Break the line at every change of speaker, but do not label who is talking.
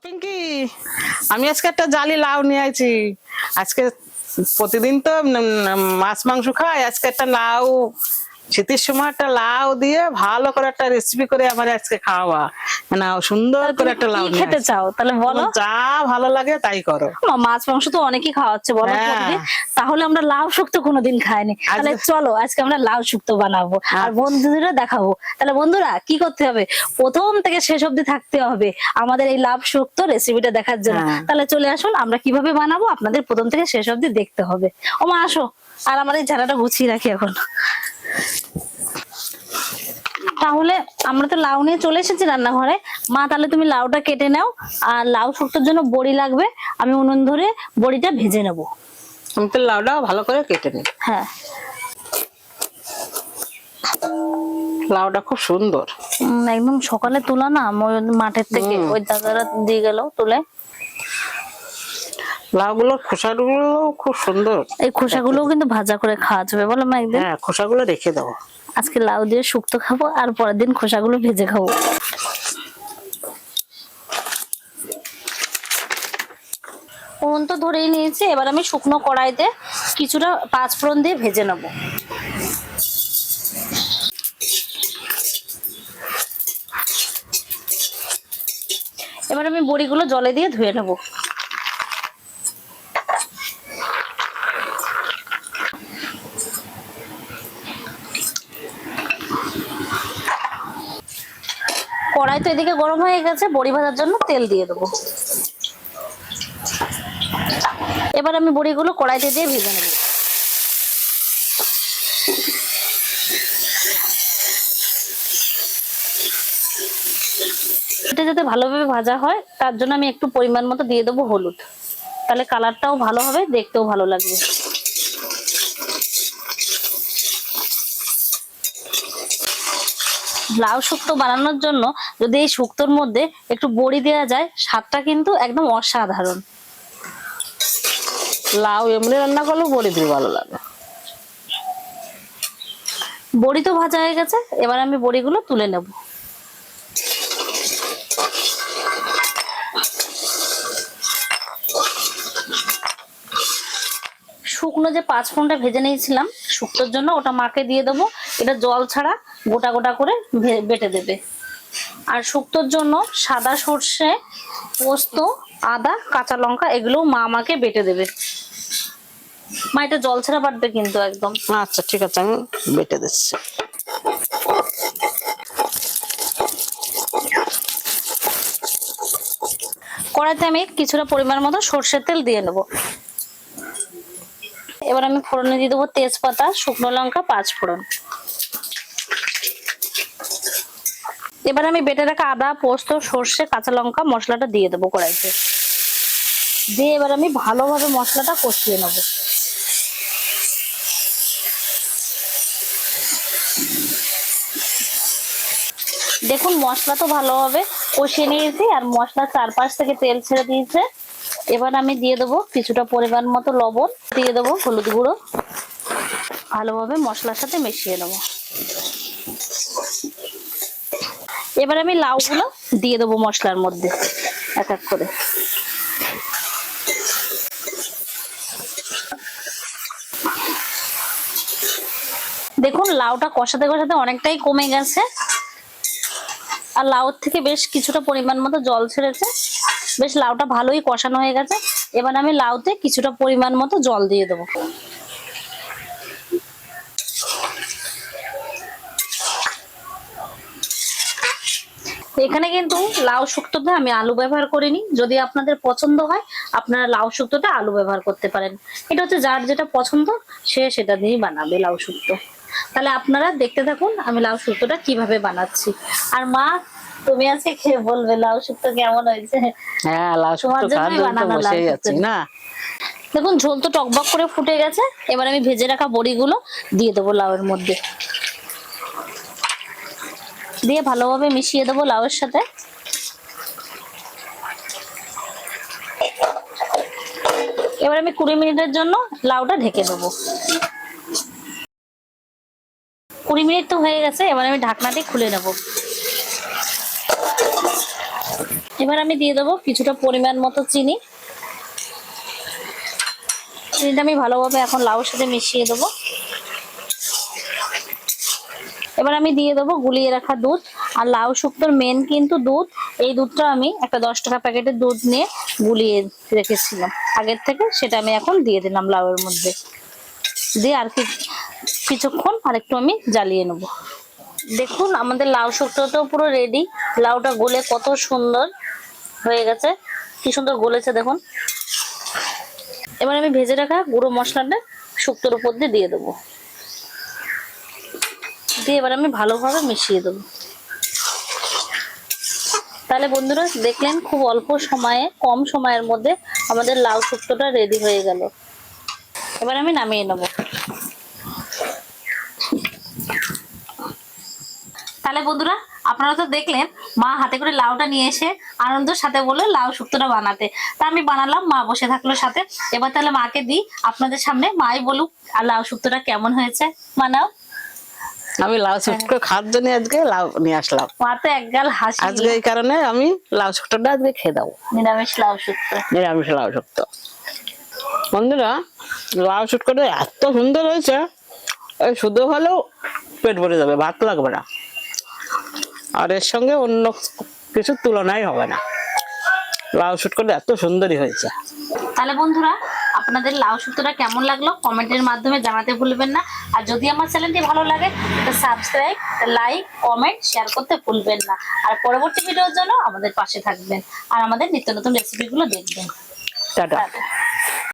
পিঙ্কি, আমি আজকে একটা জালি লাউ নিয়ে আইছি। আজকে প্রতিদিন তো মাছ মাংস খাই, আজকে একটা লাউ, শীতের সময় একটা লাউ দিয়ে ভালো করে একটা রেসিপি করে আমার আজকে খাওয়া। না, সুন্দর করে একটা লাউ নিয়ে
খেতে
আসছি।
চাও তাহলে বলো।
তোমার যা ভালো লাগে তাই করো।
মাছ মাংস তো অনেকেই খাওয়াচ্ছে বলো
হ্যাঁ।
প্রতিদিন, তাহলে আমরা লাউ শুক্তো কোনোদিন খাইনি, তাহলে চলো আজকে আমরা লাউ শুক্তো বানাবো আর বন্ধুদেরও দেখাবো। তাহলে বন্ধুরা কি করতে হবে, প্রথম থেকে শেষ অবধি থাকতে হবে আমাদের এই লাউ শুক্তো রেসিপিটা দেখার জন্য। তাহলে চলে আসুন, আমরা কিভাবে বানাবো আপনাদের প্রথম থেকে শেষ অবধি দেখতে হবে। ও মা আসো, আর আমার এই ঝাড়াটা গুছিয়ে রাখি এখন। তাহলে আমরা তো লাউ নিয়ে চলে এসেছি রান্নাঘরে। মা তাহলে তুমি লাউটা কেটে নাও, আর লাউ শুক্তোর জন্য বড়ি লাগবে, আমি উনুন ধরে বড়িটা ভেজে নেব।
আমি তো লাউটা ভালো করে কেটে নিই।
হ্যাঁ,
লাউটা খুব সুন্দর,
একদম সকালে তোলা না মাঠের থেকে, ওই দাদারা দিয়ে গেল তুলে।
লাউগুলোর খোসাগুলো খুব সুন্দর।
এই খোসাগুলোও কিন্তু ভাজা করে খাওয়া যাবে বলো মা একদিন।
হ্যাঁ, খোসাগুলো রেখে দাও।
আজকে লাউ দিয়ে শুক্তো খাবো, আর পরের দিন খোসাগুলো ভেজে খাবো। উনুন তো ধরেই নিয়েছি, এবার আমি শুকনো কড়াইতে কিছুটা পাঁচফোড়ন দিয়ে ভেজে নেব। এবার আমি বড়িগুলো জলে দিয়ে ধুয়ে নেব। কড়াই তো এদিকে গরম হয়ে গেছে, বড়ি ভাজার জন্য তেল দিয়ে দেবো। এবার আমি বড়িগুলো কড়াইতে দিয়ে ভেজে নেব। এটা যাতে ভালোভাবে ভাজা হয় তার জন্য আমি একটু পরিমাণ মতো দিয়ে দেবো হলুদ, তাহলে কালারটাও ভালো হবে, দেখতেও ভালো লাগবে। লাউ শুক্তো বানানোর জন্য যদি এই শুক্তোর মধ্যে একটু বড়ি দেওয়া যায়, স্বাদটা কিন্তু একদম অসাধারণ।
লাউ এমনি রান্না করলেও বড়ি দিয়ে ভালো লাগে।
বড়ি তো ভাজা হয়ে গেছে, এবার আমি বড়িগুলো তুলে নেব। শুকনো যে পাঁচফোড়নটা ভেজে নিয়েছিলাম শুক্তোর জন্য, ওটা মাকে দিয়ে দেবো। এটা জল ছাড়া গোটা গোটা করে বেটে দেবে। আর শুক্তোর জন্য সাদা সর্ষে, পোস্ত, আদা, কাঁচা লঙ্কা এগুলো মা আমাকে বেটে দেবে। মা এটা জল ছাড়া বাটবে কিন্তু একদম।
আচ্ছা ঠিক আছে, আমি বেটে দিচ্ছি।
কড়াইতে আমি কিছুটা পরিমাণ মতো সর্ষের তেল দিয়ে নেব। এবার আমি ফোড়নে দিয়ে দেবো তেজপাতা, শুকনো লঙ্কা, পাঁচফোড়ন। এবার আমি বেটে রাখা আদা, পোস্ত, সর্ষে, কাঁচা লঙ্কা মশলাটা দিয়ে দেবো কড়াইতে। দিয়ে এবার আমি ভালোভাবে মশলাটা কষিয়ে নেব। দেখুন মশলা তো ভালোভাবে কষিয়ে নিয়েছি, আর মশলা চারপাশ থেকে তেল ছেড়ে দিয়েছে। এবার আমি দিয়ে দেবো কিছুটা পরিমাণ মতো লবণ, দিয়ে দেবো হলুদ গুঁড়ো, ভালোভাবে মশলার সাথে মিশিয়ে নেব। এবার আমি লাউগুলো দিয়ে দেবো মশলার মধ্যে এক এক করে। দেখুন লাউটা কষাতে কষাতে অনেকটাই কমে গেছে, আর লাউর থেকে বেশ কিছুটা পরিমাণ মতো জল ছেড়েছে। বেশ লাউটা ভালোই কষানো হয়ে গেছে। এবার আমি লাউতে কিছুটা পরিমাণ মতো জল দিয়ে দেবো। এখানে কিন্তু লাউ শুক্তোতে আমি আলু ব্যবহার করিনি, যদি আপনাদের পছন্দ হয় আপনারা লাউ শুক্তোতে আলু ব্যবহার করতে পারেন। এটা হচ্ছে যার যেটা পছন্দ সে সেটা দিয়েই বানাবে লাউ শুক্তো। তাহলে আপনারা দেখতে থাকুন আমি লাউ শুক্তোটা কিভাবে বানাচ্ছি। আর মা তুমি আজকে খেয়ে বলবে লাউ শুক্তো কেমন হয়েছে।
হ্যাঁ, লাউ শুক্তো খাওয়ার জন্য তো বসেই আছি না।
দেখুন ঝোল তো টকবক করে ফুটে গেছে, এবার আমি ভেজে রাখা বড়িগুলো দিয়ে দেবো লাউয়ের মধ্যে, দিয়ে ভালোভাবে মিশিয়ে দেবো লাউয়ের সাথে। এবার আমি 20 মিনিটের জন্য লাউটা ঢেকে দেবো। 20 মিনিট তো হয়ে গেছে, এবার আমি ঢাকনাটি খুলে নেব। এবার আমি দিয়ে দেবো কিছুটা পরিমাণ মতো চিনি। চিনিটা আমি ভালোভাবে এখন লাউর সাথে মিশিয়ে দেবো। এবার আমি দিয়ে দেবো গুলিয়ে রাখা দুধ। আর লাউ শুক্তোর মেন কিন্তু দুধ। এই দুধটা আমি একটা 10 টাকা প্যাকেটের দুধ নিয়ে গুলিয়ে রেখেছিলাম আগের থেকে, সেটা আমি এখন দিয়ে দিলাম লাউয়ের মধ্যে দিয়ে আর কিছুক্ষণ আরেকটু আমি জ্বালিয়ে নেব। দেখুন আমাদের লাউ শুক্তোটাও পুরো রেডি। লাউটা গলে কত সুন্দর হয়ে গেছে, কি সুন্দর গলেছে দেখুন। এবার আমি ভেজে রাখা গুঁড়ো মশলাটা শুক্তোর উপর দিয়ে দেবো, দিয়ে এবার আমি ভালোভাবে মিশিয়ে দেবো। তাহলে বন্ধুরা দেখলেন খুব অল্প সময়ে, কম সময়ের মধ্যে আমাদের লাউ শুক্তোটা রেডি হয়ে গেল। এবার আমি নামিয়ে নেব। তাহলে বন্ধুরা আপনারা তো দেখলেন মা হাতে করে লাউটা নিয়ে এসে আনন্দের সাথে বললো লাউ শুক্তোটা বানাতে। তা আমি বানালাম, মা বসে থাকলো সাথে। এবার তাহলে মাকে দিই আপনাদের সামনে, মাই বলুক আর লাউ শুক্তোটা কেমন হয়েছে। মানাও।
আমি লাউ শুক্তো খাওয়ার জন্য আজকে লাউ নিয়ে আসলাম।
মা তো একগাল হাসি,
আজকে এই কারণে আমি লাউ শুক্তোটা আজকে খেয়ে দেবো।
নিরামিষ লাউ শুক্তো।
নিরামিষ লাউ শুক্তো। বন্ধুরা লাউ শুক্তোটা এত সুন্দর হয়েছে, এই শুধু হলেও পেট ভরে যাবে, ভাত লাগবে না। আর এর সঙ্গে অন্য কিছু তুলনাই হবে না। লাউ শুক্তোটা এত সুন্দরই হয়েছে।
তাহলে বন্ধুরা আপনাদের লাউ শুক্তোটা কেমন লাগলো কমেন্টের মাধ্যমে জানাতে ভুলবেন না। আর যদি আমার চ্যানেলটি ভালো লাগে তো সাবস্ক্রাইব, লাইক, কমেন্ট, শেয়ার করতে ভুলবেন না। আর পরবর্তী ভিডিওর জন্য আমাদের পাশে থাকবেন আর আমাদের নিত্য নতুন রেসিপিগুলো দেখবেন।
টাটা।